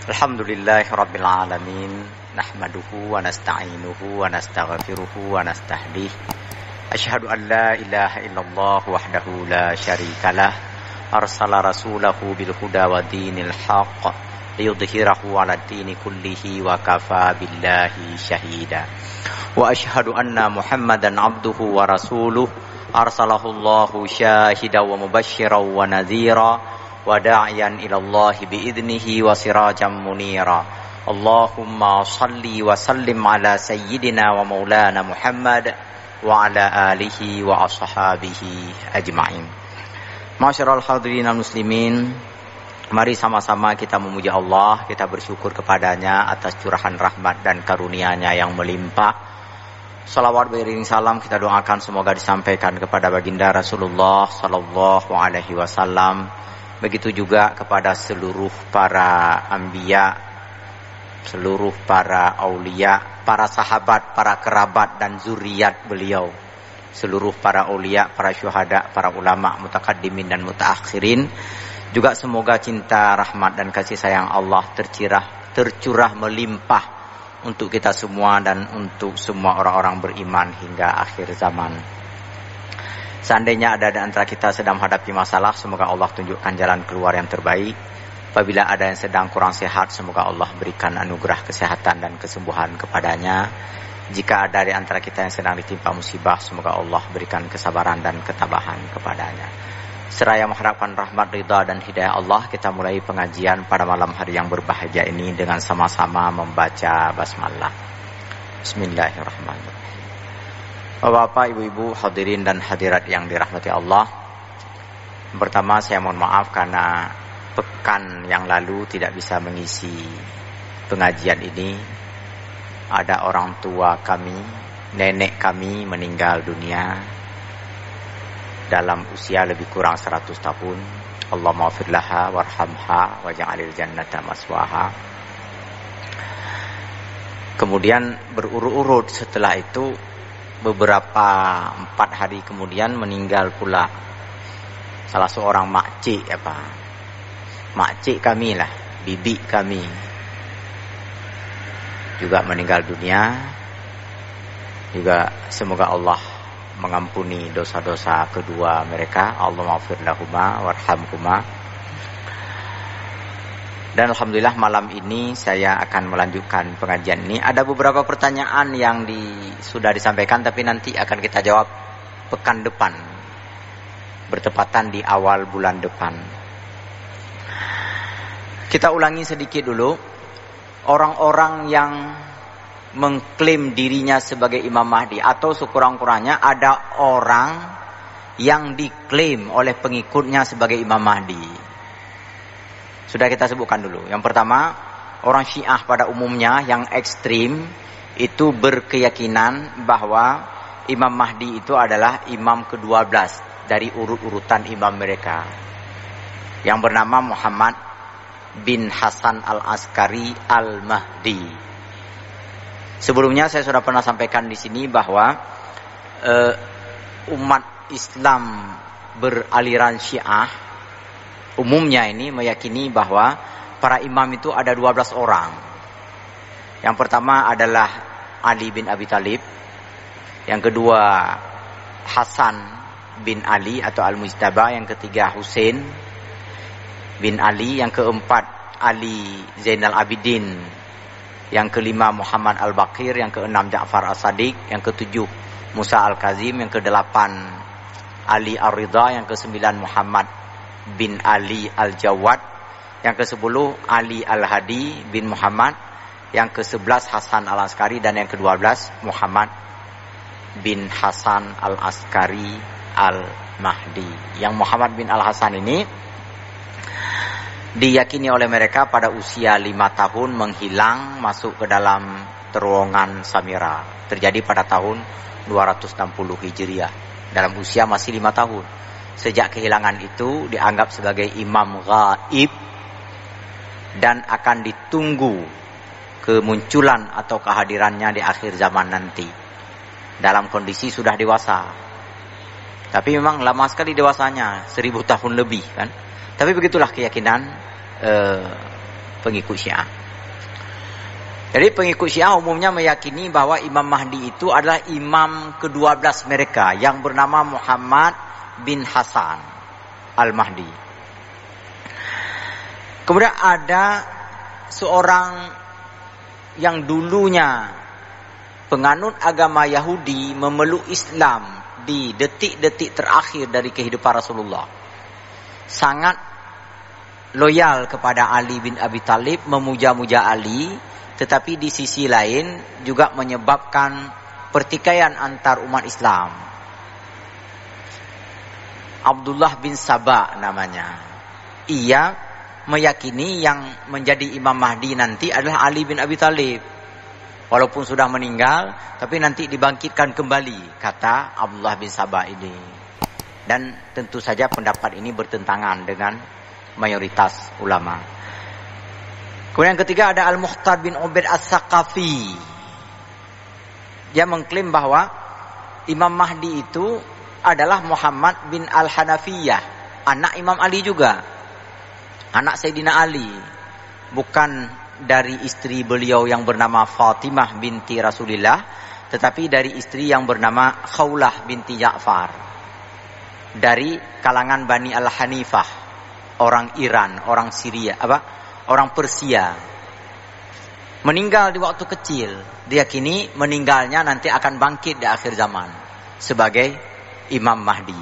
Alhamdulillahi Rabbil Alamin. Nahmaduhu wa nasta'inuhu wa nastaghfiruhu wa nastahdihi. Asyhadu an la ilaha illallah wahdahu la syarikalah. Arsala rasulahu bil huda wa dinil haqq liyudhhirahu 'ala dini kullihi wa kafa billahi syahida. Wa asyhadu anna Muhammadan 'abduhu wa rasuluh. Arsalahu Allahu syahidan wa mubasysyiran wa nadhira wa da'iyan ilallahi biidnihi wa sirajan munira. Allahumma salli wa sallim ala sayyidina wa maulana Muhammad wa ala alihi wa ashabihi ajma'in. Ma'asyiral hadirin muslimin, mari sama-sama kita memuji Allah, kita bersyukur kepadanya atas curahan rahmat dan karunia-Nya yang melimpah. Salawat beriring salam kita doakan semoga disampaikan kepada baginda Rasulullah sallallahu alaihi wasallam. Begitu juga kepada seluruh para anbiya, seluruh para aulia, para sahabat, para kerabat dan zuriat beliau, seluruh para aulia, para syuhada, para ulama, mutakaddimin dan mutaakhirin. Juga semoga cinta, rahmat dan kasih sayang Allah tercurah melimpah untuk kita semua dan untuk semua orang-orang beriman hingga akhir zaman. Seandainya ada di antara kita sedang menghadapi masalah, semoga Allah tunjukkan jalan keluar yang terbaik. Apabila ada yang sedang kurang sehat, semoga Allah berikan anugerah kesehatan dan kesembuhan kepadanya. Jika ada di antara kita yang sedang ditimpa musibah, semoga Allah berikan kesabaran dan ketabahan kepadanya. Seraya mengharapkan rahmat, ridha dan hidayah Allah, kita mulai pengajian pada malam hari yang berbahagia ini dengan sama-sama membaca basmalah. Bismillahirrahmanirrahim. Bapak, ibu-ibu, hadirin dan hadirat yang dirahmati Allah. Pertama, saya mohon maaf karena pekan yang lalu tidak bisa mengisi pengajian ini. Ada orang tua kami, nenek kami meninggal dunia dalam usia lebih kurang 100 tahun. Allahumma ighfir laha warhamha waj'alil jannata maswaha. Kemudian berurut-urut setelah itu, beberapa 4 hari kemudian meninggal pula salah seorang makcik kami lah, bibi kami juga meninggal dunia. Juga semoga Allah mengampuni dosa-dosa kedua mereka. Allahumma ighfir lahuma warhamhuma. Dan alhamdulillah malam ini saya akan melanjutkan pengajian ini. Ada beberapa pertanyaan yang sudah disampaikan, tapi nanti akan kita jawab pekan depan, bertepatan di awal bulan depan. Kita ulangi sedikit dulu. Orang-orang yang mengklaim dirinya sebagai Imam Mahdi, atau sekurang-kurangnya ada orang yang diklaim oleh pengikutnya sebagai Imam Mahdi. Sudah kita sebutkan dulu. Yang pertama, orang Syiah pada umumnya yang ekstrim itu berkeyakinan bahwa Imam Mahdi itu adalah imam ke-12 dari urut-urutan imam mereka, yang bernama Muhammad bin Hasan al-Askari al-Mahdi. Sebelumnya saya sudah pernah sampaikan di sini bahwa umat Islam beraliran Syiah umumnya ini meyakini bahwa para imam itu ada 12 orang. Yang pertama adalah Ali bin Abi Thalib. Yang kedua Hasan bin Ali atau Al-Mujtaba. Yang ketiga Husain bin Ali. Yang keempat Ali Zainal Abidin. Yang kelima Muhammad Al-Baqir. Yang keenam Ja'far As-Sadiq. Yang ketujuh Musa Al-Kazim. Yang kedelapan Ali Ar-Ridha. Yang kesembilan Muhammad bin Ali Al-Jawad. Yang ke-10 Ali Al-Hadi bin Muhammad. Yang ke-11 Hasan Al-Askari. Dan yang ke-12 Muhammad bin Hasan Al-Askari Al-Mahdi. Yang Muhammad bin Al-Hasan ini diyakini oleh mereka pada usia 5 tahun menghilang masuk ke dalam terowongan Samira. Terjadi pada tahun 260 Hijriah. Dalam usia masih 5 tahun. Sejak kehilangan itu dianggap sebagai imam gaib dan akan ditunggu kemunculan atau kehadirannya di akhir zaman nanti dalam kondisi sudah dewasa. Tapi memang lama sekali dewasanya, 1000 tahun lebih kan. Tapi begitulah keyakinan pengikut Syiah. Jadi pengikut Syiah umumnya meyakini bahwa Imam Mahdi itu adalah imam ke-12 mereka yang bernama Muhammad bin Hasan Al-Mahdi. Kemudian ada seorang yang dulunya penganut agama Yahudi memeluk Islam di detik-detik terakhir dari kehidupan Rasulullah. Sangat loyal kepada Ali bin Abi Thalib, memuja-muja Ali, tetapi di sisi lain juga menyebabkan pertikaian antar umat Islam. Abdullah bin Saba namanya. Ia meyakini yang menjadi Imam Mahdi nanti adalah Ali bin Abi Thalib. Walaupun sudah meninggal, tapi nanti dibangkitkan kembali, kata Abdullah bin Saba ini. Dan tentu saja pendapat ini bertentangan dengan mayoritas ulama. Kemudian yang ketiga ada Al-Mukhtar bin Ubaid As-Saqafi. Dia mengklaim bahwa Imam Mahdi itu adalah Muhammad bin Al-Hanafiyah, anak Imam Ali juga, anak Sayyidina Ali, bukan dari istri beliau yang bernama Fatimah binti Rasulillah, tetapi dari istri yang bernama Khawlah binti Ja'far, dari kalangan Bani Al-Hanifah, orang Iran, orang Syria, orang Persia. Meninggal di waktu kecil. Diyakini meninggalnya nanti akan bangkit di akhir zaman sebagai Imam Mahdi.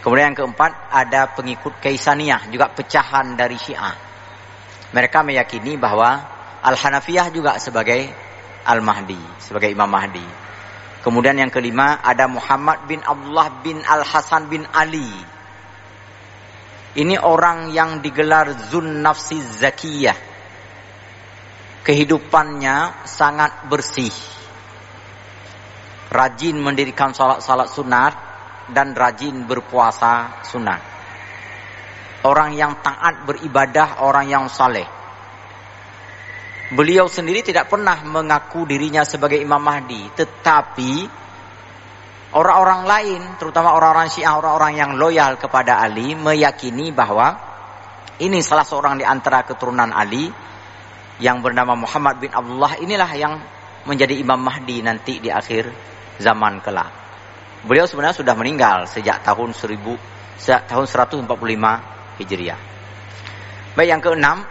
Kemudian yang keempat ada pengikut Kaisaniyah, juga pecahan dari Syiah. Mereka meyakini bahwa Al-Hanafiyah juga sebagai Al-Mahdi, sebagai Imam Mahdi. Kemudian yang kelima ada Muhammad bin Abdullah bin Al-Hasan bin Ali. Ini orang yang digelar Zun Nafsi Zakiyah. Kehidupannya sangat bersih. Rajin mendirikan salat sunat dan rajin berpuasa sunat. Orang yang taat beribadah, orang yang saleh. Beliau sendiri tidak pernah mengaku dirinya sebagai Imam Mahdi, tetapi orang-orang lain, terutama orang-orang Syiah, orang-orang yang loyal kepada Ali, meyakini bahwa ini salah seorang di antara keturunan Ali yang bernama Muhammad bin Abdullah, inilah yang menjadi Imam Mahdi nanti di akhir zaman kelak. Beliau sebenarnya sudah meninggal sejak tahun 145 Hijriah. Baik, yang keenam,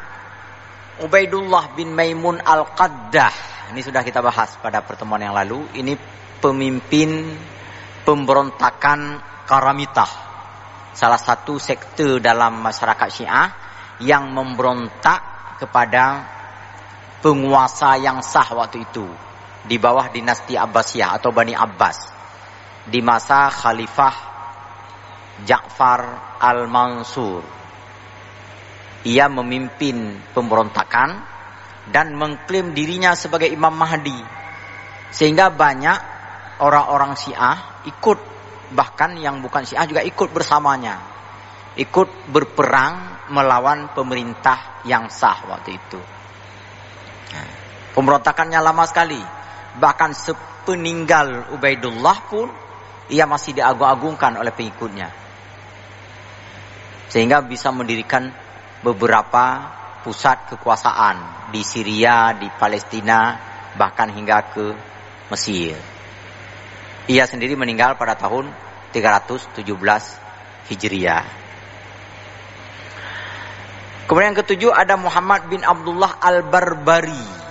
Ubaidullah bin Maimun Al-Qaddah. Ini sudah kita bahas pada pertemuan yang lalu. Ini pemimpin pemberontakan Karamitah, salah satu sekte dalam masyarakat Syiah yang memberontak kepada penguasa yang sah waktu itu di bawah dinasti Abbasiyah atau Bani Abbas di masa Khalifah Ja'far Al-Mansur. Ia memimpin pemberontakan dan mengklaim dirinya sebagai Imam Mahdi. Sehingga banyak orang-orang Syiah ikut, bahkan yang bukan Syiah juga ikut bersamanya. Ikut berperang melawan pemerintah yang sah waktu itu. Pemberontakannya lama sekali. Bahkan sepeninggal Ubaidullah pun ia masih diagung-agungkan oleh pengikutnya. Sehingga bisa mendirikan beberapa pusat kekuasaan di Syria, di Palestina, bahkan hingga ke Mesir. Ia sendiri meninggal pada tahun 317 Hijriah. Kemudian yang ketujuh ada Muhammad bin Abdullah Al-Barbari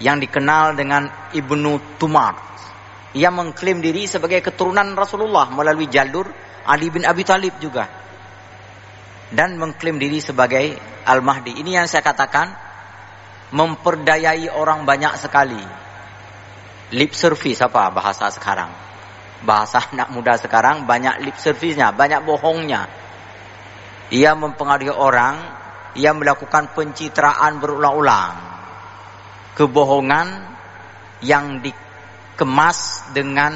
yang dikenal dengan Ibnu Tumar. Ia mengklaim diri sebagai keturunan Rasulullah melalui jalur Ali bin Abi Thalib juga. Dan mengklaim diri sebagai Al-Mahdi. Ini yang saya katakan memperdayai orang banyak sekali. Lip service apa bahasa sekarang? Bahasa anak muda sekarang banyak lip service-nya, banyak bohongnya. Ia mempengaruhi orang, ia melakukan pencitraan berulang-ulang. Kebohongan yang dikemas dengan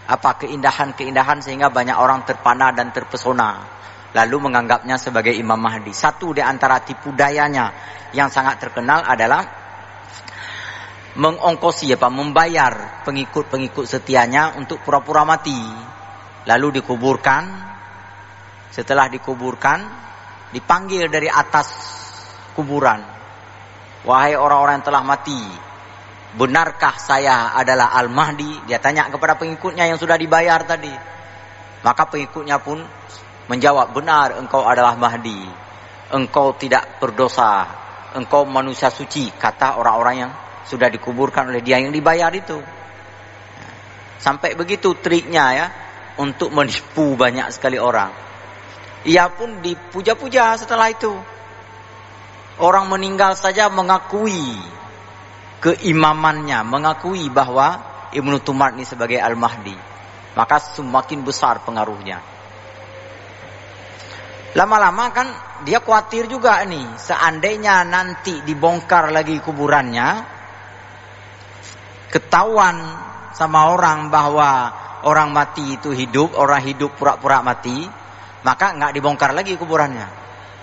keindahan-keindahan sehingga banyak orang terpana dan terpesona. Lalu menganggapnya sebagai Imam Mahdi. Satu di antara tipu dayanya yang sangat terkenal adalah membayar pengikut-pengikut setianya untuk pura-pura mati. Lalu dikuburkan. Setelah dikuburkan, dipanggil dari atas kuburan. wahai orang-orang yang telah mati, benarkah saya adalah Al-Mahdi? Dia tanya kepada pengikutnya yang sudah dibayar tadi. Maka pengikutnya pun menjawab, benar, engkau adalah Mahdi. Engkau tidak berdosa. Engkau manusia suci, kata orang-orang yang sudah dikuburkan oleh dia yang dibayar itu. Sampai begitu triknya ya, untuk menipu banyak sekali orang. Ia pun dipuja-puja setelah itu. Orang meninggal saja mengakui keimamannya, mengakui bahwa Ibnu Tumart ini sebagai Al-Mahdi. Maka semakin besar pengaruhnya. Lama-lama kan dia khawatir juga nih, seandainya nanti dibongkar lagi kuburannya, ketahuan sama orang bahwa orang mati itu hidup, orang hidup pura-pura mati, maka nggak dibongkar lagi kuburannya.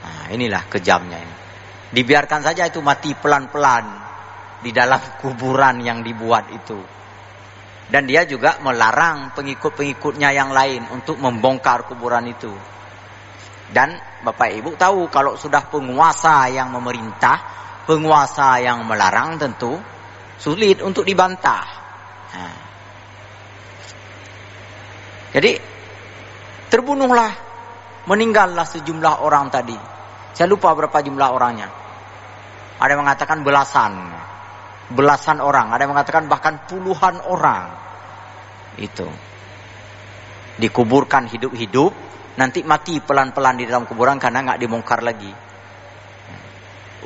Nah, inilah kejamnya ini. Dibiarkan saja itu mati pelan-pelan di dalam kuburan yang dibuat itu. Dan dia juga melarang pengikut-pengikutnya yang lain untuk membongkar kuburan itu. Dan Bapak Ibu tahu kalau sudah penguasa yang memerintah, penguasa yang melarang, tentu sulit untuk dibantah. Nah. Jadi terbunuhlah, meninggallah sejumlah orang tadi. Saya lupa berapa jumlah orangnya. Ada yang mengatakan belasan orang, ada yang mengatakan bahkan puluhan orang. Itu dikuburkan hidup-hidup. Nanti mati pelan-pelan di dalam kuburan karena nggak dibongkar lagi.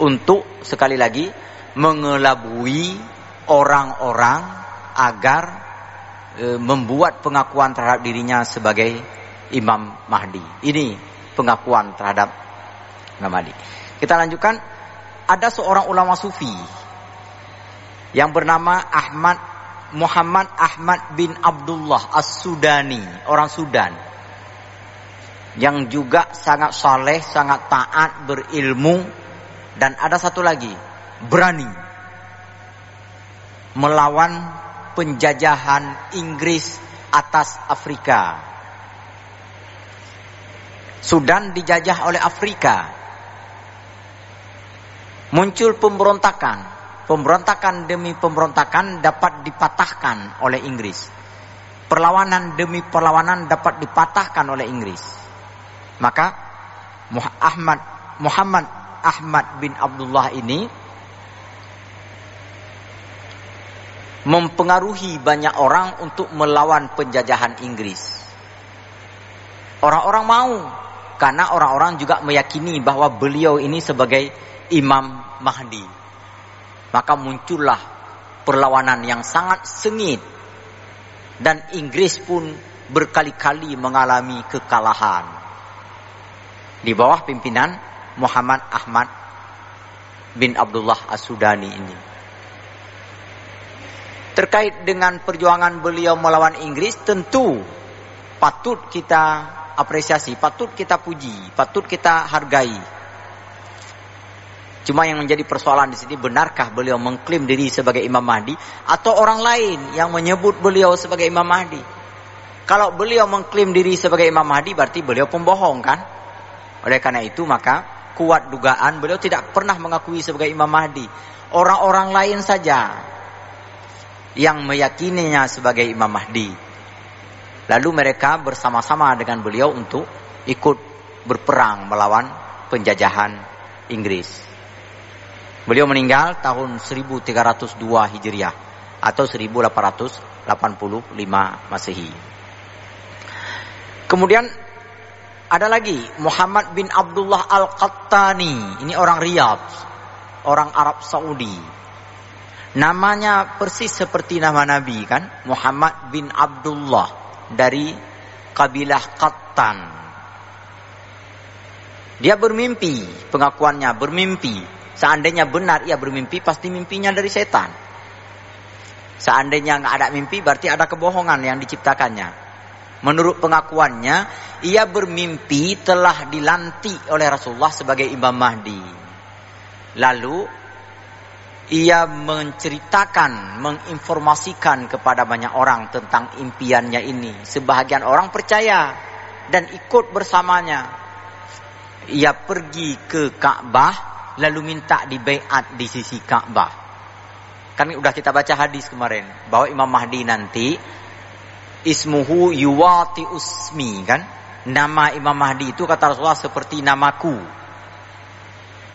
Untuk sekali lagi mengelabui orang-orang agar membuat pengakuan terhadap dirinya sebagai Imam Mahdi. Ini pengakuan terhadap Imam Mahdi. Kita lanjutkan. Ada seorang ulama sufi yang bernama Muhammad Ahmad bin Abdullah As-Sudani, orang Sudan, yang juga sangat saleh, sangat taat, berilmu, dan ada satu lagi, berani melawan penjajahan Inggris atas Afrika. Sudan dijajah oleh Afrika. Muncul pemberontakan demi pemberontakan dapat dipatahkan oleh Inggris. Perlawanan demi perlawanan dapat dipatahkan oleh Inggris. Maka Muhammad Ahmad bin Abdullah ini mempengaruhi banyak orang untuk melawan penjajahan Inggris. Orang-orang mau, karena orang-orang juga meyakini bahwa beliau ini sebagai Imam Mahdi. Maka muncullah perlawanan yang sangat sengit, dan Inggris pun berkali-kali mengalami kekalahan di bawah pimpinan Muhammad Ahmad bin Abdullah As-Sudani ini. Terkait dengan perjuangan beliau melawan Inggris, tentu patut kita apresiasi, patut kita puji, patut kita hargai. Cuma yang menjadi persoalan di sini, benarkah beliau mengklaim diri sebagai Imam Mahdi atau orang lain yang menyebut beliau sebagai Imam Mahdi? Kalau beliau mengklaim diri sebagai Imam Mahdi, berarti beliau pembohong, kan? Oleh karena itu maka kuat dugaan beliau tidak pernah mengakui sebagai Imam Mahdi. Orang-orang lain saja yang meyakininya sebagai Imam Mahdi. Lalu mereka bersama-sama dengan beliau untuk ikut berperang melawan penjajahan Inggris. Beliau meninggal tahun 1302 Hijriah atau 1885 Masehi. Kemudian ada lagi Muhammad bin Abdullah Al-Qattani. Ini orang Riyadh, orang Arab Saudi. Namanya persis seperti nama Nabi, kan? Muhammad bin Abdullah dari kabilah Qattan. Dia bermimpi, pengakuannya bermimpi. Seandainya benar ia bermimpi, pasti mimpinya dari setan. Seandainya nggak ada mimpi, berarti ada kebohongan yang diciptakannya. Menurut pengakuannya, ia bermimpi telah dilantik oleh Rasulullah sebagai Imam Mahdi. Lalu ia menceritakan, menginformasikan kepada banyak orang tentang impiannya ini. Sebahagian orang percaya dan ikut bersamanya. Ia pergi ke Ka'bah lalu minta dibaiat di sisi Ka'bah. Kan udah kita baca hadis kemarin bahwa Imam Mahdi nanti ismuhu yuwati usmi, kan? Nama Imam Mahdi itu kata Rasulullah seperti namaku.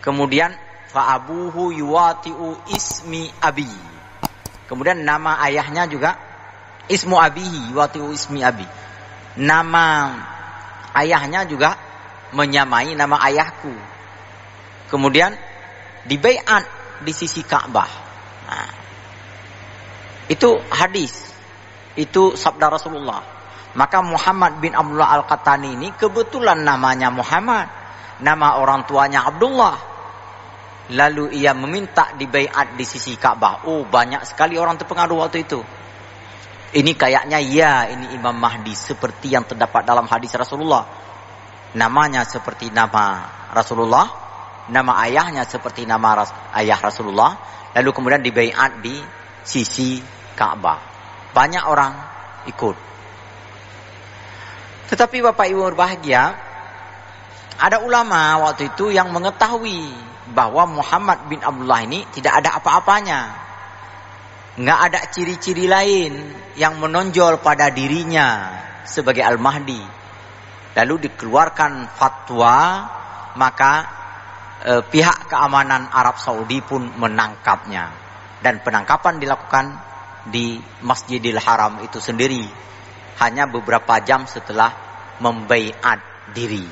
Kemudian fa abuhu yuwatiu ismi abi. Kemudian nama ayahnya juga ismu abihi yuwatiu ismi abi. Nama ayahnya juga menyamai nama ayahku. Kemudian dibaiat di sisi Ka'bah. Nah, itu hadis, itu sabda Rasulullah. Maka Muhammad bin Abdullah Al-Qahtani ini kebetulan namanya Muhammad, nama orang tuanya Abdullah. Lalu ia meminta dibaiat di sisi Ka'bah. Oh, banyak sekali orang terpengaruh waktu itu. Ini kayaknya ya, ini Imam Mahdi seperti yang terdapat dalam hadis Rasulullah. Namanya seperti nama Rasulullah, nama ayahnya seperti nama ayah Rasulullah. Lalu kemudian dibaiat di sisi Ka'bah. Banyak orang ikut. Tetapi Bapak Ibu berbahagia, ada ulama waktu itu yang mengetahui bahwa Muhammad bin Abdullah ini tidak ada apa-apanya. Nggak ada ciri-ciri lain yang menonjol pada dirinya sebagai Al-Mahdi. Lalu dikeluarkan fatwa, maka pihak keamanan Arab Saudi pun menangkapnya. Dan penangkapan dilakukan di Masjidil Haram itu sendiri. Hanya beberapa jam setelah membaiat diri.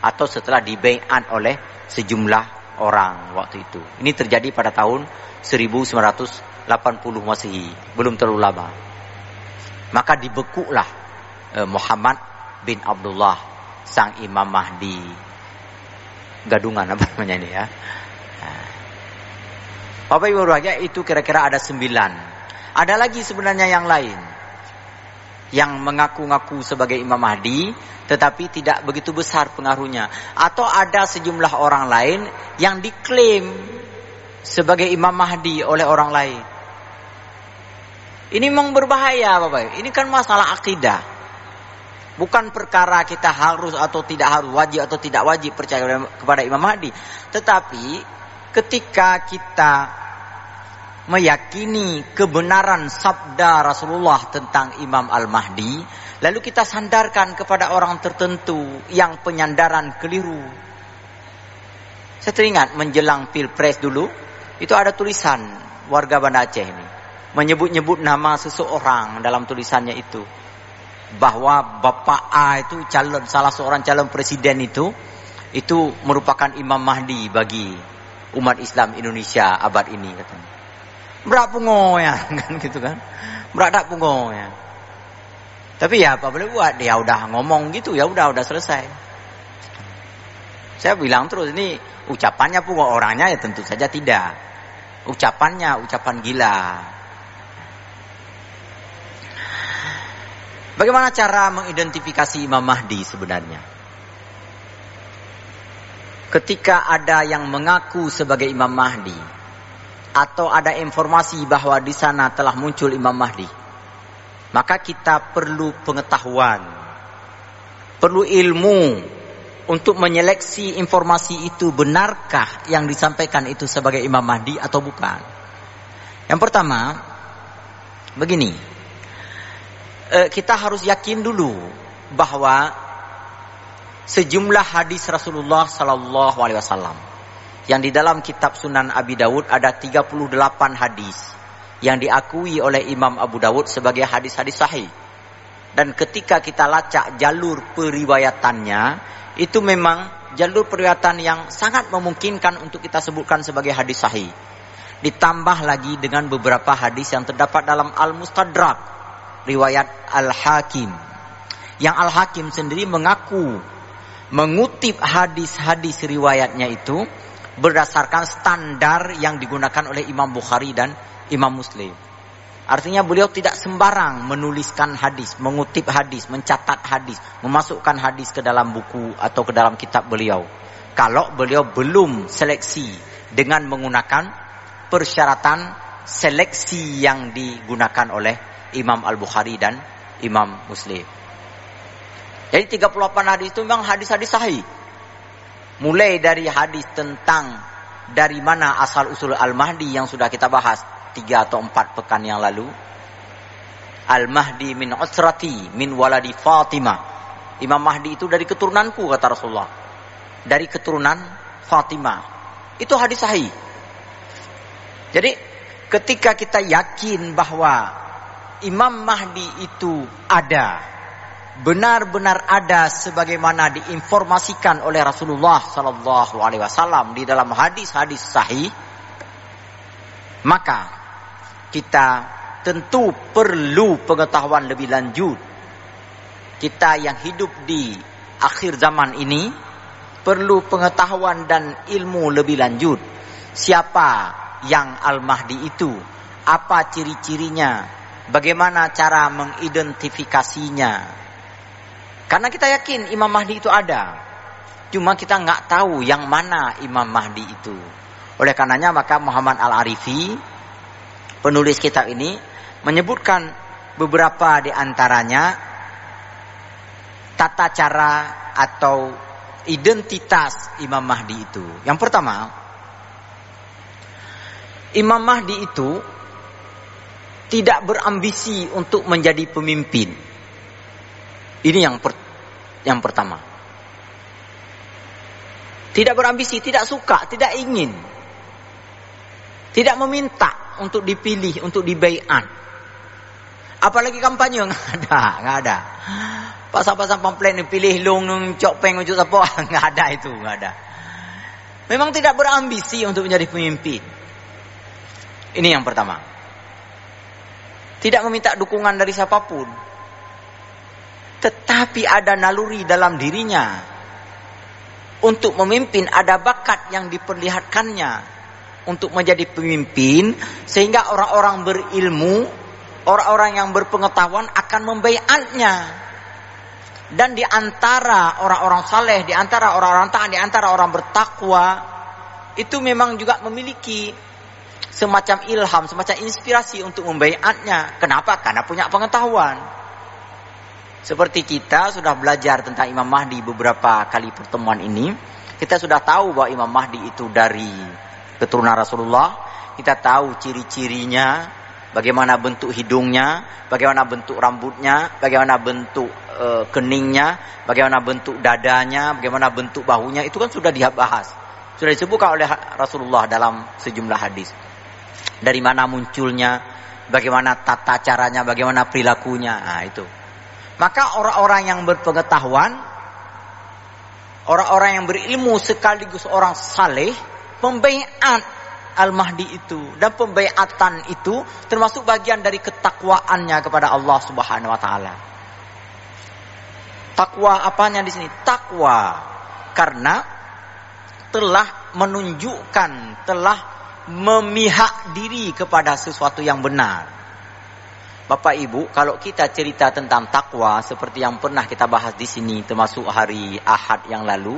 Atau setelah dibaiat oleh sejumlah orang waktu itu. Ini terjadi pada tahun 1980 Masehi. Belum terlalu lama. Maka dibekuklah Muhammad bin Abdullah, sang Imam Mahdi. Gadungan apa namanya ini ya. Bapak Ibu berbahagia, itu kira-kira ada 9. Ada lagi sebenarnya yang lain yang mengaku-ngaku sebagai Imam Mahdi tetapi tidak begitu besar pengaruhnya. Atau ada sejumlah orang lain yang diklaim sebagai Imam Mahdi oleh orang lain. Ini memang berbahaya Bapak. Ini kan masalah akidah. Bukan perkara kita harus atau tidak harus, wajib atau tidak wajib percaya kepada Imam Mahdi. Tetapi ketika kita meyakini kebenaran sabda Rasulullah tentang Imam Al-Mahdi, lalu kita sandarkan kepada orang tertentu yang penyandaran keliru. Saya teringat menjelang Pilpres dulu, itu ada tulisan warga Banda Aceh ini. Menyebut-nyebut nama seseorang dalam tulisannya itu. Bahwa Bapak A itu salah seorang calon presiden itu merupakan Imam Mahdi bagi umat Islam Indonesia abad ini katanya. Berak pungo ya kan gitu kan. Berak tak pungo ya. Tapi ya apa boleh buat, dia udah ngomong gitu, ya udah selesai. Saya bilang terus, ini ucapannya pungo, orangnya ya tentu saja tidak. Ucapannya ucapan gila. Bagaimana cara mengidentifikasi Imam Mahdi sebenarnya? Ketika ada yang mengaku sebagai Imam Mahdi, atau ada informasi bahwa di sana telah muncul Imam Mahdi, maka kita perlu pengetahuan, perlu ilmu untuk menyeleksi informasi itu, benarkah yang disampaikan itu sebagai Imam Mahdi atau bukan. Yang pertama, begini. Kita harus yakin dulu bahwa sejumlah hadis Rasulullah sallallahu alaihi wasallam yang di dalam kitab Sunan Abi Dawud ada 38 hadis yang diakui oleh Imam Abu Dawud sebagai hadis-hadis sahih. Dan ketika kita lacak jalur periwayatannya, itu memang jalur periwayatan yang sangat memungkinkan untuk kita sebutkan sebagai hadis sahih. Ditambah lagi dengan beberapa hadis yang terdapat dalam Al-Mustadrak, riwayat Al-Hakim. Yang Al-Hakim sendiri mengaku mengutip hadis-hadis riwayatnya itu berdasarkan standar yang digunakan oleh Imam Bukhari dan Imam Muslim. Artinya beliau tidak sembarang menuliskan hadis, mengutip hadis, mencatat hadis, memasukkan hadis ke dalam buku atau ke dalam kitab beliau. Kalau beliau belum seleksi dengan menggunakan persyaratan seleksi yang digunakan oleh Imam Al-Bukhari dan Imam Muslim. Jadi 38 hadis itu memang hadis-hadis sahih. Mulai dari hadis tentang dari mana asal usul Al-Mahdi yang sudah kita bahas 3 atau 4 pekan yang lalu. Al-Mahdi min usrati min waladi Fatimah. Imam Mahdi itu dari keturunanku, kata Rasulullah. Dari keturunan Fatimah. Itu hadis sahih. Jadi ketika kita yakin bahwa Imam Mahdi itu ada, benar-benar ada sebagaimana diinformasikan oleh Rasulullah sallallahu alaihi wasallam di dalam hadis-hadis sahih, maka kita tentu perlu pengetahuan lebih lanjut. Kita yang hidup di akhir zaman ini perlu pengetahuan dan ilmu lebih lanjut. Siapa yang Al-Mahdi itu? Apa ciri-cirinya? Bagaimana cara mengidentifikasinya? Karena kita yakin Imam Mahdi itu ada. Cuma kita nggak tahu yang mana Imam Mahdi itu. Oleh karenanya maka Muhammad Al-Arifi, penulis kitab ini, menyebutkan beberapa di antaranya tata cara atau identitas Imam Mahdi itu. Yang pertama, Imam Mahdi itu tidak berambisi untuk menjadi pemimpin. Ini yang pertama. Tidak berambisi, tidak suka, tidak ingin. Tidak meminta untuk dipilih, untuk dibaiat. Apalagi kampanye, nggak ada. Pasang-pasang pamflet pilih long cok peng ujuk apa, nggak ada itu, nggak ada. Memang tidak berambisi untuk menjadi pemimpin. Ini yang pertama. Tidak meminta dukungan dari siapapun. Tetapi ada naluri dalam dirinya. Untuk memimpin ada bakat yang diperlihatkannya. Untuk menjadi pemimpin. Sehingga orang-orang berilmu, orang-orang yang berpengetahuan akan membaiatnya. Dan di antara orang-orang saleh, di antara orang-orang taat, di antara orang bertakwa, itu memang juga memiliki semacam ilham, semacam inspirasi untuk membaiatnya. Kenapa? Karena punya pengetahuan. Seperti kita sudah belajar tentang Imam Mahdi beberapa kali pertemuan ini. Kita sudah tahu bahwa Imam Mahdi itu dari keturunan Rasulullah. Kita tahu ciri-cirinya, bagaimana bentuk hidungnya, bagaimana bentuk rambutnya, bagaimana bentuk keningnya, bagaimana bentuk dadanya, bagaimana bentuk bahunya. Itu kan sudah dibahas. Sudah disebutkan oleh Rasulullah dalam sejumlah hadis. Dari mana munculnya, bagaimana tata caranya, bagaimana perilakunya. Nah, itu. Maka orang-orang yang berpengetahuan, orang-orang yang berilmu sekaligus orang saleh, membaiat Al-Mahdi itu. Dan pembaiatan itu termasuk bagian dari ketakwaannya kepada Allah Subhanahu wa taala. Takwa apanya di sini? Takwa karena telah menunjukkan, telah memihak diri kepada sesuatu yang benar. Bapak Ibu, kalau kita cerita tentang takwa seperti yang pernah kita bahas di sini, termasuk hari Ahad yang lalu,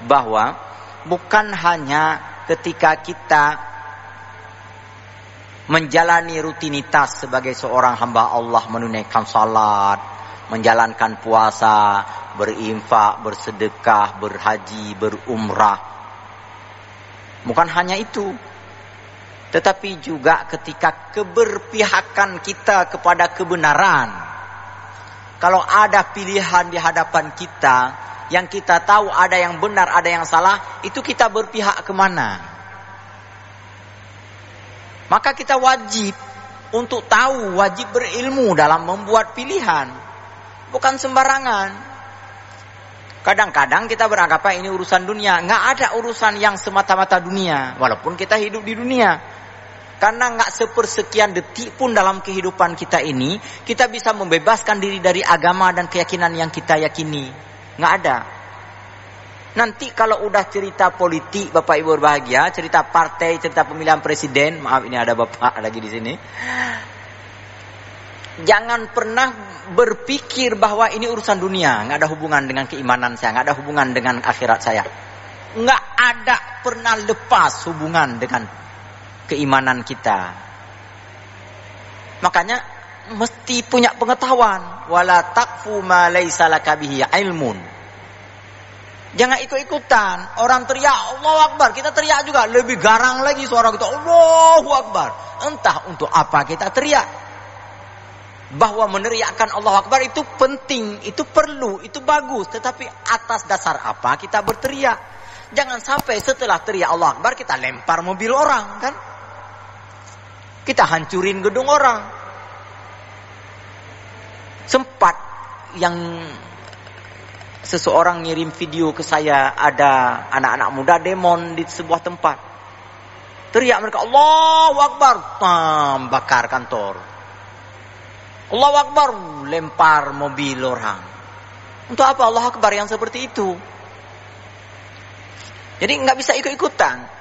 bahwa bukan hanya ketika kita menjalani rutinitas sebagai seorang hamba Allah, menunaikan salat, menjalankan puasa, berinfak, bersedekah, berhaji, berumrah. Bukan hanya itu. Tetapi juga ketika keberpihakan kita kepada kebenaran. Kalau ada pilihan di hadapan kita, yang kita tahu ada yang benar, ada yang salah, itu kita berpihak kemana? Maka kita wajib untuk tahu, wajib berilmu dalam membuat pilihan. Bukan sembarangan. Kadang-kadang kita beranggapan ini urusan dunia. Nggak ada urusan yang semata-mata dunia. Walaupun kita hidup di dunia. Karena nggak sepersekian detik pun dalam kehidupan kita ini, kita bisa membebaskan diri dari agama dan keyakinan yang kita yakini. Nggak ada. Nanti kalau udah cerita politik, Bapak Ibu berbahagia, cerita partai, cerita pemilihan presiden, maaf ini ada Bapak lagi di sini. Jangan pernah berpikir bahwa ini urusan dunia, nggak ada hubungan dengan keimanan saya, nggak ada hubungan dengan akhirat saya. Nggak ada pernah lepas hubungan dengan keimanan kita. Makanya mesti punya pengetahuan. Wala taqfu ma laisa laka bihi ilmun. Jangan ikut-ikutan. Orang teriak Allahu Akbar, kita teriak juga. Lebih garang lagi suara kita, Allahu Akbar. Entah untuk apa kita teriak. Bahwa meneriakkan Allahu Akbar itu penting, itu perlu, itu bagus. Tetapi atas dasar apa kita berteriak? Jangan sampai setelah teriak Allahu Akbar kita lempar mobil orang, kan? Kita hancurin gedung orang. Sempat yang seseorang ngirim video ke saya, ada anak-anak muda demon di sebuah tempat. Teriak mereka Allahu Akbar, bakar kantor. Allahu Akbar, lempar mobil orang. Untuk apa Allahu Akbar yang seperti itu? Jadi nggak bisa ikut-ikutan.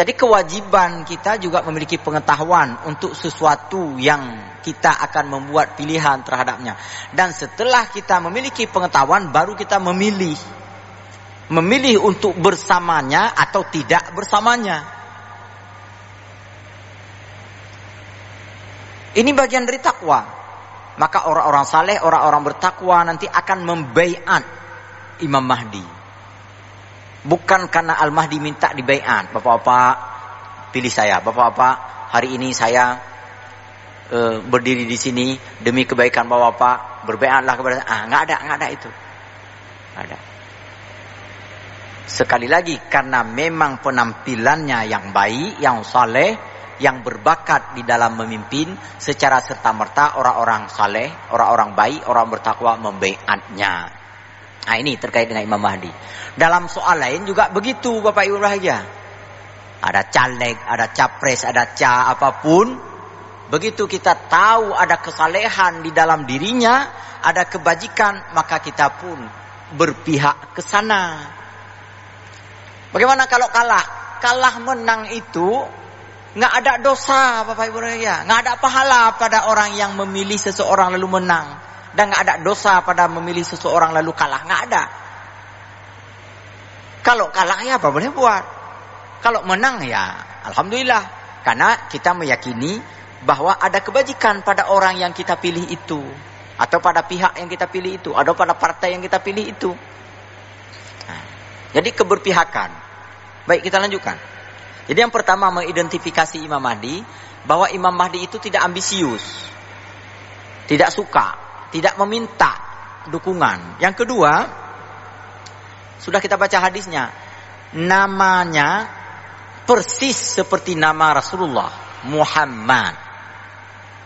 Jadi kewajiban kita juga memiliki pengetahuan untuk sesuatu yang kita akan membuat pilihan terhadapnya. Dan setelah kita memiliki pengetahuan, baru kita memilih. Memilih untuk bersamanya atau tidak bersamanya. Ini bagian dari takwa. Maka orang-orang saleh, orang-orang bertakwa nanti akan membaiat Imam Mahdi. Bukan karena Al-Mahdi minta dibaiat. Bapak-bapak pilih saya. Bapak-bapak hari ini saya berdiri di sini demi kebaikan bapak-bapak. Berbaiatlah kepada saya. Nggak ada itu. Nggak ada. Sekali lagi karena memang penampilannya yang baik, yang saleh, yang berbakat di dalam memimpin, secara serta-merta orang-orang saleh, orang-orang baik, orang bertakwa membaiatnya. Nah ini terkait dengan Imam Mahdi. Dalam soal lain juga begitu Bapak Ibu bahagia. Ada caleg, ada capres, ada apapun. Begitu kita tahu ada kesalehan di dalam dirinya, ada kebajikan, maka kita pun berpihak ke sana. Bagaimana kalau kalah? Kalah menang itu nggak ada dosa Bapak Ibu bahagia. Nggak ada pahala pada orang yang memilih seseorang lalu menang. Dan nggak ada dosa pada memilih seseorang lalu kalah, nggak ada. Kalau kalah ya apa boleh buat. Kalau menang ya alhamdulillah, karena kita meyakini bahwa ada kebajikan pada orang yang kita pilih itu, atau pada pihak yang kita pilih itu, atau pada partai yang kita pilih itu. Nah, jadi keberpihakan. Baik, kita lanjutkan. Jadi yang pertama mengidentifikasi Imam Mahdi, bahwa Imam Mahdi itu tidak ambisius, tidak suka, tidak meminta dukungan. Yang kedua, sudah kita baca hadisnya, namanya persis seperti nama Rasulullah, Muhammad.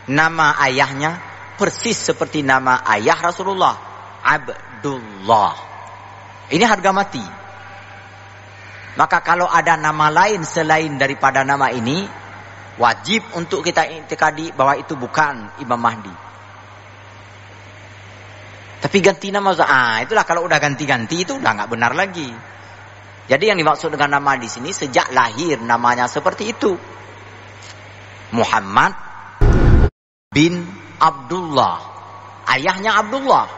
Nama ayahnya persis seperti nama ayah Rasulullah, Abdullah. Ini harga mati. Maka kalau ada nama lain selain daripada nama ini, wajib untuk kita intikadi bahwa itu bukan Imam Mahdi. Tapi ganti nama, itulah kalau udah ganti-ganti itu udah nggak benar lagi. Jadi yang dimaksud dengan nama di sini sejak lahir namanya seperti itu. Muhammad bin Abdullah. Ayahnya Abdullah.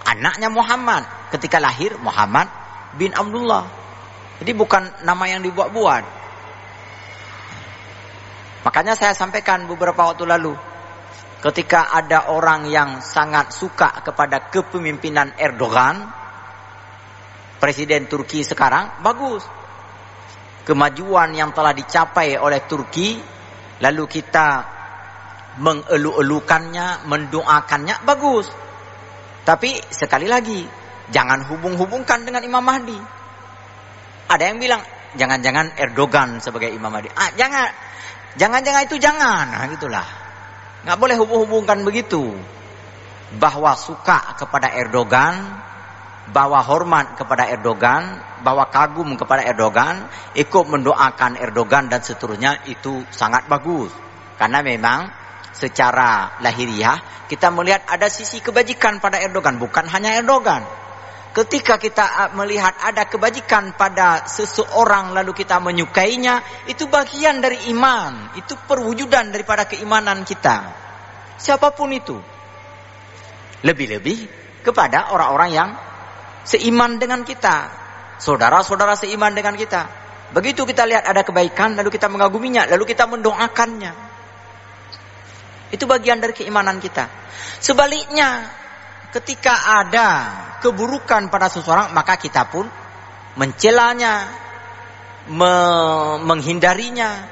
Anaknya Muhammad. Ketika lahir Muhammad bin Abdullah. Jadi bukan nama yang dibuat-buat. Makanya saya sampaikan beberapa waktu lalu, ketika ada orang yang sangat suka kepada kepemimpinan Erdogan, Presiden Turki sekarang, bagus. Kemajuan yang telah dicapai oleh Turki, lalu kita mengelu-elukannya, mendoakannya, bagus. Tapi sekali lagi, jangan hubung-hubungkan dengan Imam Mahdi. Ada yang bilang, jangan-jangan Erdogan sebagai Imam Mahdi. Jangan-jangan itu jangan. Nah, gitulah. Nggak boleh hubung-hubungkan begitu. Bahwa suka kepada Erdogan, bahwa hormat kepada Erdogan, bahwa kagum kepada Erdogan, ikut mendoakan Erdogan dan seterusnya, itu sangat bagus. Karena memang secara lahiriah kita melihat ada sisi kebajikan pada Erdogan, bukan hanya Erdogan. Ketika kita melihat ada kebajikan pada seseorang lalu kita menyukainya, itu bagian dari iman, itu perwujudan daripada keimanan kita. Siapapun itu. Lebih-lebih kepada orang-orang yang seiman dengan kita, saudara-saudara seiman dengan kita. Begitu kita lihat ada kebaikan, lalu kita mengaguminya, lalu kita mendoakannya. Itu bagian dari keimanan kita. Sebaliknya, ketika ada keburukan pada seseorang, maka kita pun mencelanya, menghindarinya,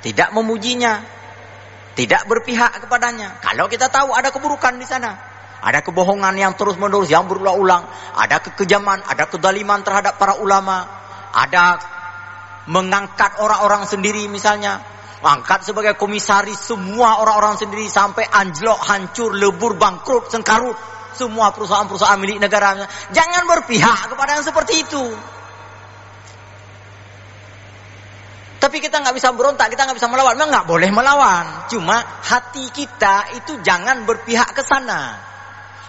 tidak memujinya, tidak berpihak kepadanya. Kalau kita tahu ada keburukan di sana, ada kebohongan yang terus-menerus, yang berulang-ulang, ada kekejaman, ada kezaliman terhadap para ulama, ada mengangkat orang-orang sendiri misalnya, angkat sebagai komisaris semua orang-orang sendiri sampai anjlok, hancur, lebur, bangkrut, sengkarut semua perusahaan-perusahaan milik negara. Jangan berpihak kepada yang seperti itu. Tapi kita nggak bisa berontak, kita nggak bisa melawan. Memang nggak boleh melawan. Cuma hati kita itu jangan berpihak ke sana.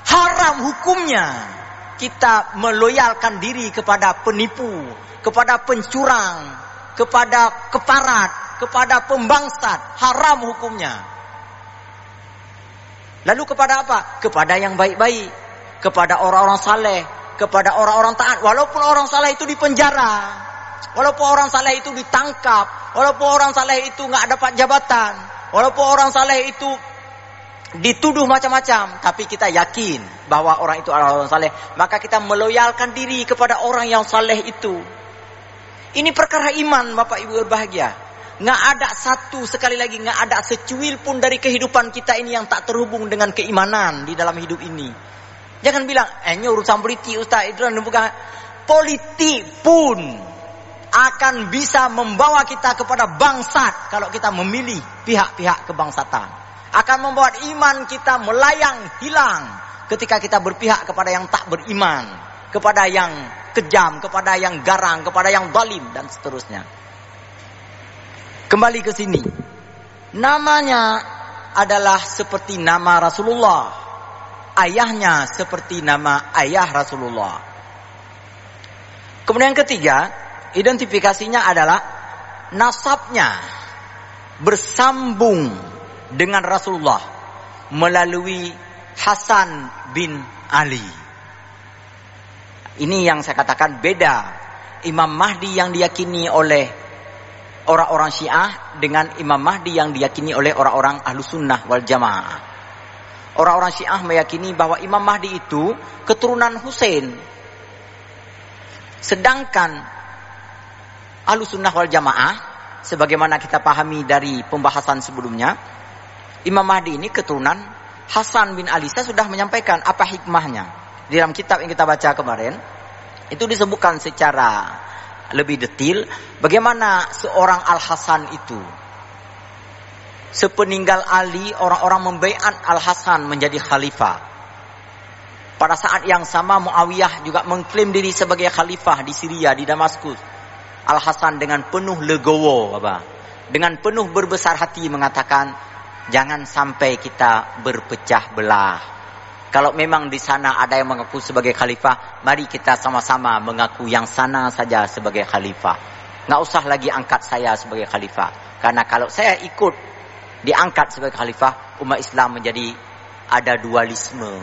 Haram hukumnya kita meloyalkan diri kepada penipu, kepada pencurang, kepada keparat, kepada pembangsat. Haram hukumnya. Lalu kepada apa? Kepada yang baik-baik, kepada orang-orang saleh, kepada orang-orang taat. Walaupun orang saleh itu dipenjara, walaupun orang saleh itu ditangkap, walaupun orang saleh itu nggak dapat jabatan, walaupun orang saleh itu dituduh macam-macam, tapi kita yakin bahwa orang itu adalah orang saleh, maka kita meloyalkan diri kepada orang yang saleh itu. Ini perkara iman, Bapak Ibu berbahagia. Nggak ada satu, sekali lagi nggak ada secuil pun dari kehidupan kita ini yang tak terhubung dengan keimanan di dalam hidup ini. Jangan bilang, ini urusan politik Ustaz, itu bukan. Politik pun akan bisa membawa kita kepada bangsat kalau kita memilih pihak-pihak kebangsatan. Akan membuat iman kita melayang, hilang ketika kita berpihak kepada yang tak beriman, kepada yang kejam, kepada yang garang, kepada yang zalim dan seterusnya. Kembali ke sini. Namanya adalah seperti nama Rasulullah. Ayahnya seperti nama ayah Rasulullah. Kemudian yang ketiga, identifikasinya adalah nasabnya bersambung dengan Rasulullah melalui Hasan bin Ali. Ini yang saya katakan beda Imam Mahdi yang diyakini oleh orang-orang Syiah dengan Imam Mahdi yang diyakini oleh orang-orang Ahlus Sunnah wal Jamaah. Orang-orang Syiah meyakini bahwa Imam Mahdi itu keturunan Husain. Sedangkan Ahlus Sunnah wal Jamaah, sebagaimana kita pahami dari pembahasan sebelumnya, Imam Mahdi ini keturunan Hasan bin Ali. Saya sudah menyampaikan apa hikmahnya. Di dalam kitab yang kita baca kemarin, itu disebutkan secara lebih detail bagaimana seorang Al-Hasan itu. Sepeninggal Ali, orang-orang membaiat Al-Hasan menjadi khalifah. Pada saat yang sama Muawiyah juga mengklaim diri sebagai khalifah di Syria, di Damaskus. Al-Hasan dengan penuh legowo, dengan penuh berbesar hati mengatakan, jangan sampai kita berpecah belah. Kalau memang di sana ada yang mengaku sebagai khalifah, mari kita sama-sama mengaku yang sana saja sebagai khalifah. Nggak usah lagi angkat saya sebagai khalifah. Karena kalau saya ikut diangkat sebagai khalifah, umat Islam menjadi ada dualisme.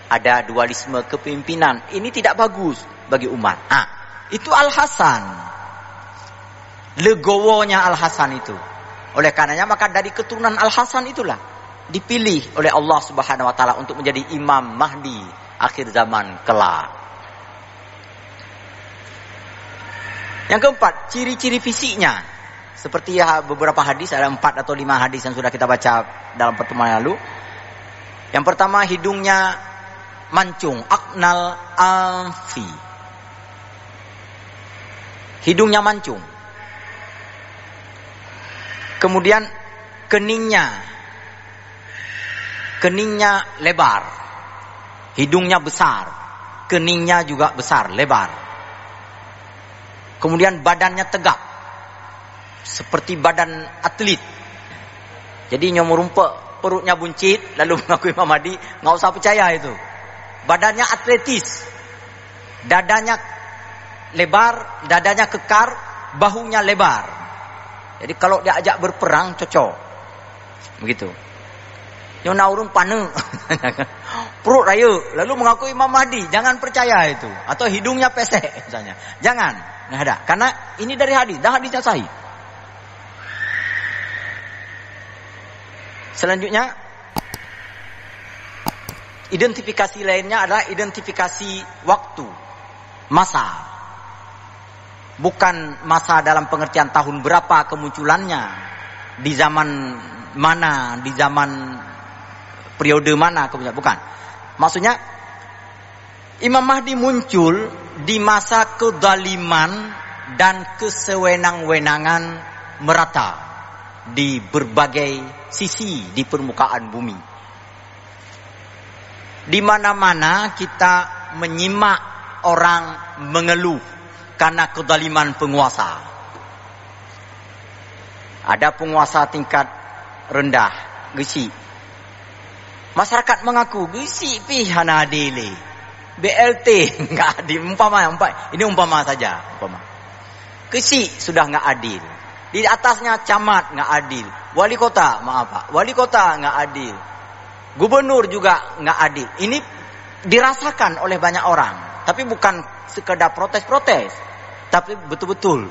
Ada dualisme kepemimpinan. Ini tidak bagus bagi umat. Itu Al-Hasan. Legowonya Al-Hasan itu. Oleh karenanya maka dari keturunan Al-Hasan itulah dipilih oleh Allah Subhanahu wa taala untuk menjadi Imam Mahdi akhir zaman kelak. Yang keempat, ciri-ciri fisiknya. Seperti beberapa hadis, ada 4 atau 5 hadis yang sudah kita baca dalam pertemuan lalu. Yang pertama, hidungnya mancung, aqnal anfi. Hidungnya mancung. Kemudian keningnya lebar, hidungnya besar, keningnya juga besar, lebar. Kemudian badannya tegap, seperti badan atlet. Jadi nyomor rumput, perutnya buncit, lalu mengaku Imam Mahdi, nggak usah percaya itu. Badannya atletis, dadanya lebar, dadanya kekar, bahunya lebar. Jadi kalau diajak berperang cocok, begitu. Yang naurung panu, perut raya, lalu mengaku Imam Mahdi, jangan percaya itu. Atau hidungnya pesek misalnya, jangan, nggak ada. Karena ini dari hadis, dah hadisnya sahih. Selanjutnya, Identifikasi lainnya adalah identifikasi waktu, masa. Bukan masa dalam pengertian tahun berapa kemunculannya, di zaman mana, di zaman periode mana kemunculan, bukan. Maksudnya Imam Mahdi muncul di masa kezaliman dan kesewenang-wenangan merata di berbagai sisi di permukaan bumi. Di mana-mana kita menyimak orang mengeluh karena kezaliman penguasa. Ada penguasa tingkat rendah, gesi. Masyarakat mengaku gesi pihana adile. BLT enggak adil. Ini umpama saja, umpama. Gesi sudah enggak adil. Di atasnya camat enggak adil. Wali kota, maaf Pak, wali kota enggak adil. Gubernur juga enggak adil. Ini dirasakan oleh banyak orang, tapi bukan sekedar protes-protes, tapi betul-betul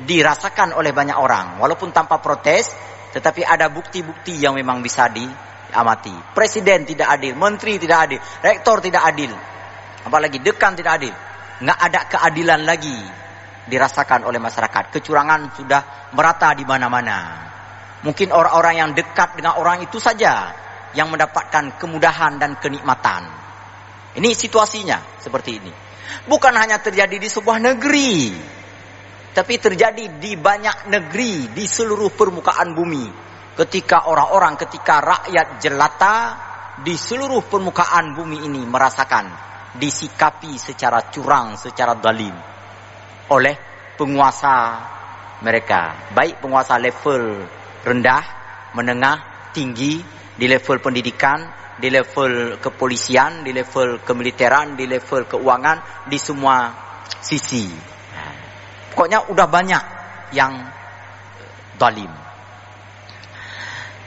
dirasakan oleh banyak orang. Walaupun tanpa protes, tetapi ada bukti-bukti yang memang bisa diamati. Presiden tidak adil, menteri tidak adil, rektor tidak adil, apalagi dekan tidak adil. Nggak ada keadilan lagi dirasakan oleh masyarakat. Kecurangan sudah merata di mana-mana. Mungkin orang-orang yang dekat dengan orang itu saja yang mendapatkan kemudahan dan kenikmatan. Ini situasinya seperti ini. Bukan hanya terjadi di sebuah negeri, tapi terjadi di banyak negeri di seluruh permukaan bumi. Ketika rakyat jelata di seluruh permukaan bumi ini merasakan disikapi secara curang, secara zalim oleh penguasa mereka. Baik penguasa level rendah, menengah, tinggi, di level pendidikan, di level kepolisian, di level kemiliteran, di level keuangan, di semua sisi. Pokoknya udah banyak yang zalim.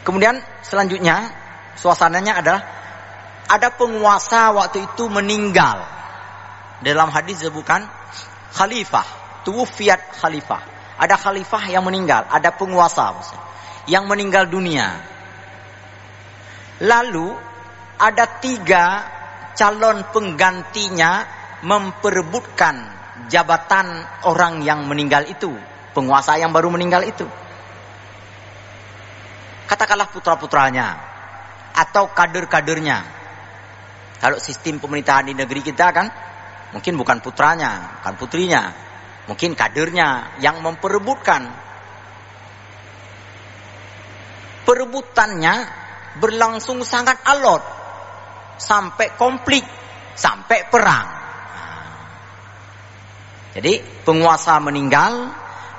Kemudian selanjutnya suasananya adalah ada penguasa waktu itu meninggal. Dalam hadis disebutkan khalifah, tuwfiyat khalifah. Ada khalifah yang meninggal, ada penguasa yang meninggal dunia. Lalu ada 3 calon penggantinya memperebutkan jabatan orang yang meninggal itu, penguasa yang baru meninggal itu. Katakanlah putra-putranya atau kader-kadernya. Kalau sistem pemerintahan di negeri kita kan mungkin bukan putranya, bukan putrinya, mungkin kadernya yang memperebutkan. Perebutannya berlangsung sangat alot sampai konflik, sampai perang. Jadi penguasa meninggal,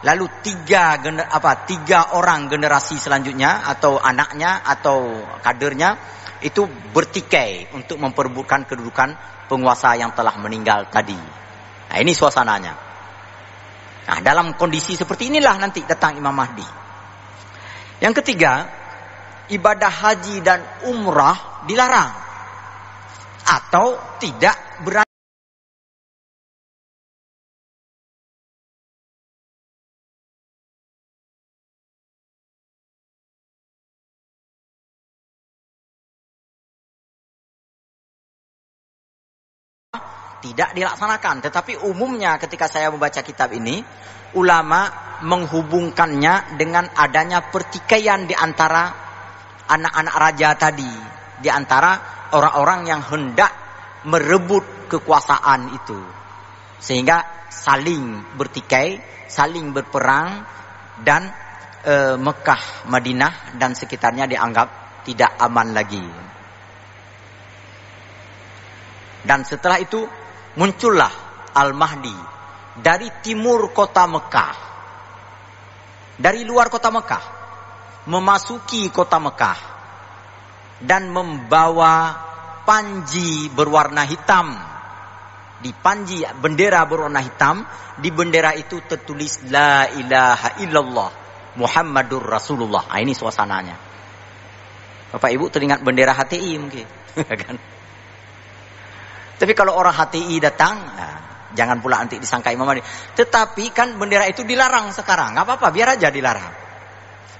lalu 3 orang generasi selanjutnya atau anaknya atau kadernya itu bertikai untuk memperebutkan kedudukan penguasa yang telah meninggal tadi. Nah, ini suasananya. Nah, dalam kondisi seperti inilah nanti datang Imam Mahdi. Yang ketiga, ibadah haji dan umrah dilarang atau tidak berani. Tidak dilaksanakan, tetapi umumnya ketika saya membaca kitab ini, ulama menghubungkannya dengan adanya pertikaian di antara anak-anak raja tadi, di antara orang-orang yang hendak merebut kekuasaan itu, sehingga saling bertikai, saling berperang, dan Mekah, Madinah dan sekitarnya dianggap tidak aman lagi. Dan setelah itu muncullah Al-Mahdi dari timur kota Mekah, dari luar kota Mekah, memasuki kota Mekah dan membawa panji berwarna hitam. Di panji bendera berwarna hitam, di bendera itu tertulis La ilaha illallah Muhammadur Rasulullah. Nah, ini suasananya. Bapak Ibu teringat bendera HTI mungkin, kan? Tapi kalau orang HTI datang, jangan pula nanti disangka Imam Mahdi. Tetapi kan bendera itu dilarang sekarang. Nggak apa-apa, biar aja dilarang.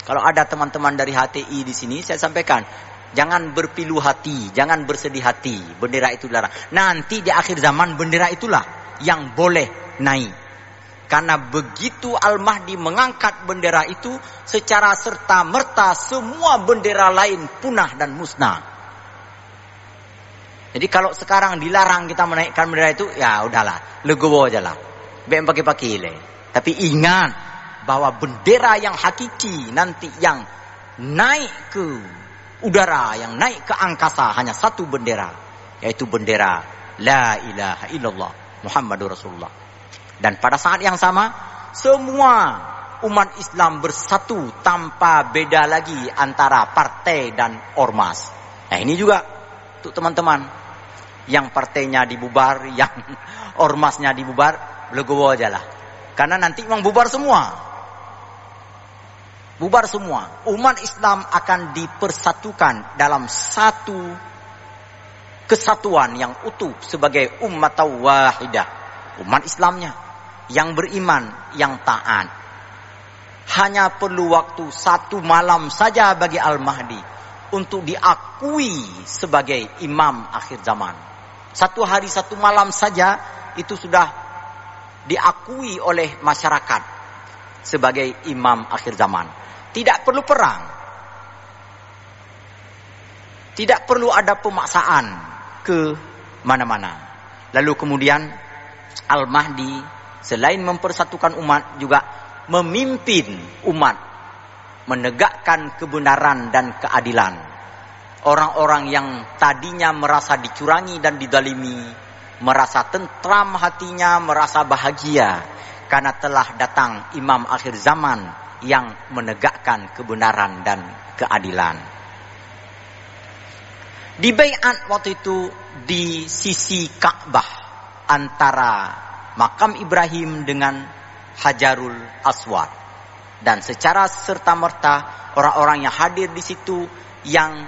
Kalau ada teman-teman dari HTI di sini, saya sampaikan, Jangan berpilu hati, jangan bersedih hati. Bendera itu dilarang. Nanti di akhir zaman bendera itulah yang boleh naik. Karena begitu Al-Mahdi mengangkat bendera itu, secara serta-merta semua bendera lain punah dan musnah. Jadi kalau sekarang dilarang kita menaikkan bendera itu, ya udahlah, legowo aja lah. Biar pakai-pakai le. Tapi ingat bahwa bendera yang hakiki nanti yang naik ke udara, yang naik ke angkasa hanya satu bendera, yaitu bendera La ilaha illallah Muhammadur Rasulullah. Dan pada saat yang sama semua umat Islam bersatu tanpa beda lagi antara partai dan ormas. Nah ini juga untuk teman-teman yang partainya dibubar, yang ormasnya dibubar, legowo aja lah. Karena nanti memang bubar semua. Bubar semua. Umat Islam akan dipersatukan dalam satu kesatuan yang utuh sebagai ummatan wahidah. Umat Islamnya yang beriman, yang taat. Hanya perlu waktu 1 malam saja bagi Al-Mahdi untuk diakui sebagai imam akhir zaman. 1 hari 1 malam saja itu sudah diakui oleh masyarakat sebagai imam akhir zaman. Tidak perlu perang. Tidak perlu ada pemaksaan ke mana-mana. Lalu kemudian Al-Mahdi selain mempersatukan umat juga memimpin umat menegakkan kebenaran dan keadilan. Orang-orang yang tadinya merasa dicurangi dan didalimi merasa tentram hatinya, merasa bahagia karena telah datang imam akhir zaman yang menegakkan kebenaran dan keadilan. Di baiat waktu itu di sisi Ka'bah antara makam Ibrahim dengan Hajarul Aswad, dan secara serta-merta orang-orang yang hadir di situ yang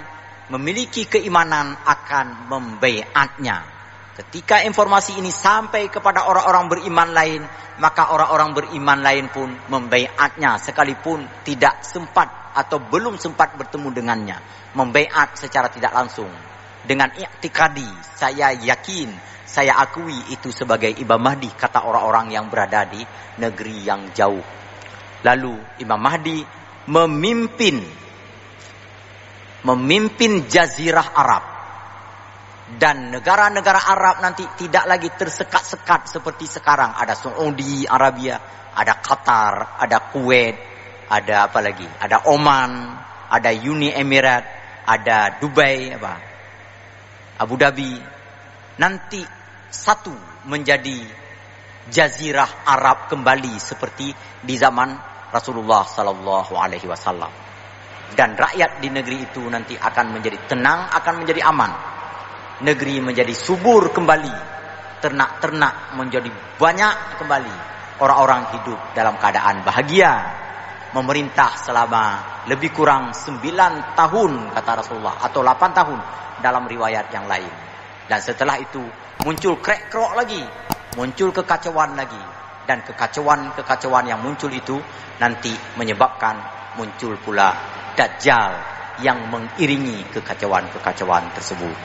memiliki keimanan akan membaiatnya. Ketika informasi ini sampai kepada orang-orang beriman lain, maka orang-orang beriman lain pun membaiatnya sekalipun tidak sempat atau belum sempat bertemu dengannya. Membaiat secara tidak langsung dengan i'tikadi, saya yakin, saya akui itu sebagai Imam Mahdi, kata orang-orang yang berada di negeri yang jauh. Lalu Imam Mahdi memimpin Jazirah Arab. Dan negara-negara Arab nanti tidak lagi tersekat-sekat seperti sekarang. Ada Saudi Arabia, ada Qatar, ada Kuwait, ada apa lagi? Ada Oman, ada Uni Emirat, ada Dubai, Abu Dhabi. Nanti satu menjadi Jazirah Arab kembali seperti di zaman Rasulullah sallallahu alaihi wasallam. Dan rakyat di negeri itu nanti akan menjadi tenang, akan menjadi aman. Negeri menjadi subur kembali. Ternak-ternak menjadi banyak kembali. Orang-orang hidup dalam keadaan bahagia. Memerintah selama lebih kurang 9 tahun kata Rasulullah, atau 8 tahun dalam riwayat yang lain. Dan setelah itu muncul krek-krok lagi, muncul kekacauan lagi. Dan kekacauan yang muncul itu nanti menyebabkan muncul pula Dajjal yang mengiringi kekacauan-kekacauan tersebut.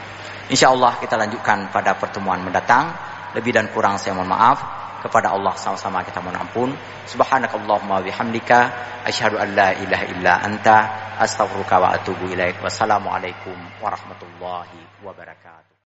InsyaAllah kita lanjutkan pada pertemuan mendatang. Lebih dan kurang saya mohon maaf. Kepada Allah sama-sama kita mohon ampun. Subhanakallahumma bihamdika asyhadu an la ilaha illa anta astaghfiruka wa atubu ilaik. Wassalamualaikum warahmatullahi wabarakatuh.